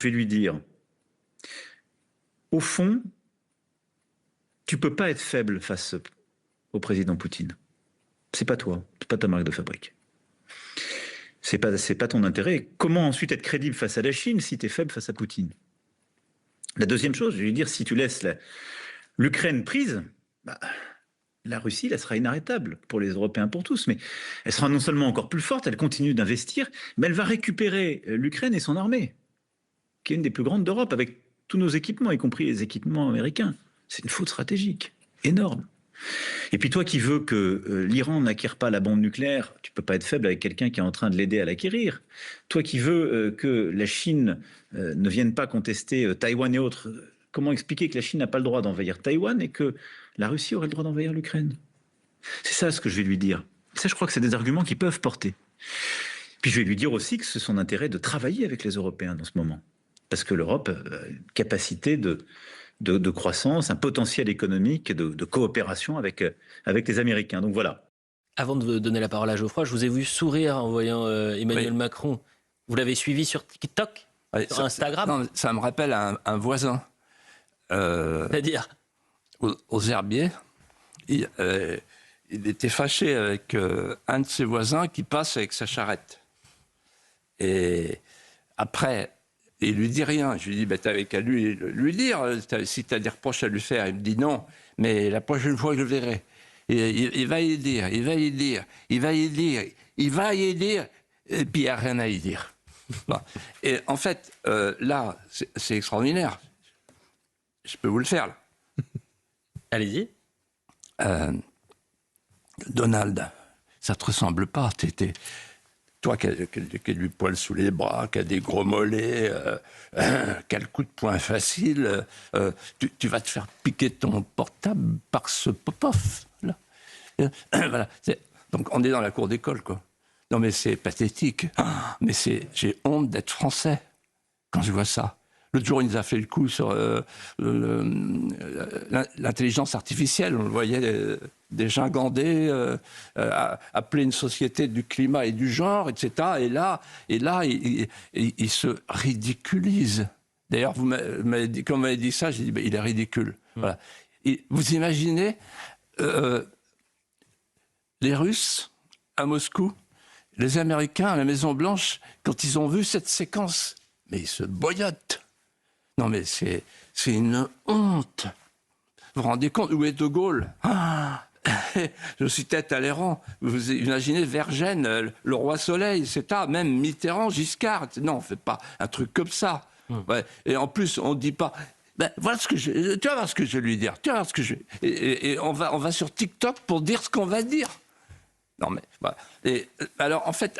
vais lui dire, au fond, tu peux pas être faible face au président Poutine. C'est pas toi, c'est pas ta marque de fabrique. C'est pas ton intérêt. Comment ensuite être crédible face à la Chine si tu es faible face à Poutine? La deuxième chose, je vais lui dire, si tu laisses l'Ukraine prise, bah, la Russie, elle sera inarrêtable pour les Européens, pour tous. Mais elle sera non seulement encore plus forte, elle continue d'investir, mais elle va récupérer l'Ukraine et son armée, qui est une des plus grandes d'Europe, avec tous nos équipements, y compris les équipements américains. C'est une faute stratégique énorme. Et puis toi qui veux que l'Iran n'acquiert pas la bombe nucléaire, tu peux pas être faible avec quelqu'un qui est en train de l'aider à l'acquérir. Toi qui veux que la Chine ne vienne pas contester Taïwan et autres, comment expliquer que la Chine n'a pas le droit d'envahir Taïwan et que la Russie aurait le droit d'envahir l'Ukraine? C'est ça ce que je vais lui dire. Ça, je crois que c'est des arguments qui peuvent porter. Puis je vais lui dire aussi que c'est son intérêt de travailler avec les Européens dans ce moment. Parce que l'Europe a une capacité de croissance, un potentiel économique, de coopération avec les Américains. Donc voilà. Avant de donner la parole à Geoffroy, je vous ai vu sourire en voyant Emmanuel Macron. Vous l'avez suivi sur TikTok, sur Instagram? Non, ça me rappelle un voisin. C'est-à-dire aux Herbiers, il était fâché avec un de ses voisins qui passe avec sa charrette. Et après, il lui dit rien. Je lui dis, t'avais qu'à lui dire, si tu as des reproches à lui faire. Il me dit non, mais la prochaine fois, je le verrai. Et il va y dire, il va y dire, il va y dire, il va y dire, et puis il n'y a rien à y dire. Bon. Et en fait, là, c'est extraordinaire. Je peux vous le faire, là. Allez-y. Donald, ça ne te ressemble pas. Toi qui as du poil sous les bras, qui as des gros mollets, qui as le coup de poing facile, tu vas te faire piquer ton portable par ce Popov. Là. Voilà. Donc on est dans la cour d'école, quoi. Non mais c'est pathétique. Mais j'ai honte d'être français quand je vois ça. L'autre jour, il nous a fait le coup sur l'intelligence artificielle. On le voyait des gingandés appeler une société du climat et du genre, etc. Et là, il se ridiculise. D'ailleurs, quand vous m'avez dit ça, j'ai dit, il est ridicule. Voilà. Et vous imaginez les Russes à Moscou, les Américains à la Maison-Blanche, quand ils ont vu cette séquence, mais ils se boyottent. Non, mais c'est une honte. Vous vous rendez compte? Où est De Gaulle? Je suis tête à l'airain. Vous imaginez Vergennes, le roi Soleil, etc. Même Mitterrand, Giscard. Non, on ne fait pas un truc comme ça. Ouais. Et en plus, on ne dit pas... voilà ce que tu vas voir ce que je vais lui dire. Tu vas voir ce que et on va sur TikTok pour dire ce qu'on va dire. Non, mais... Voilà. Et, alors, en fait...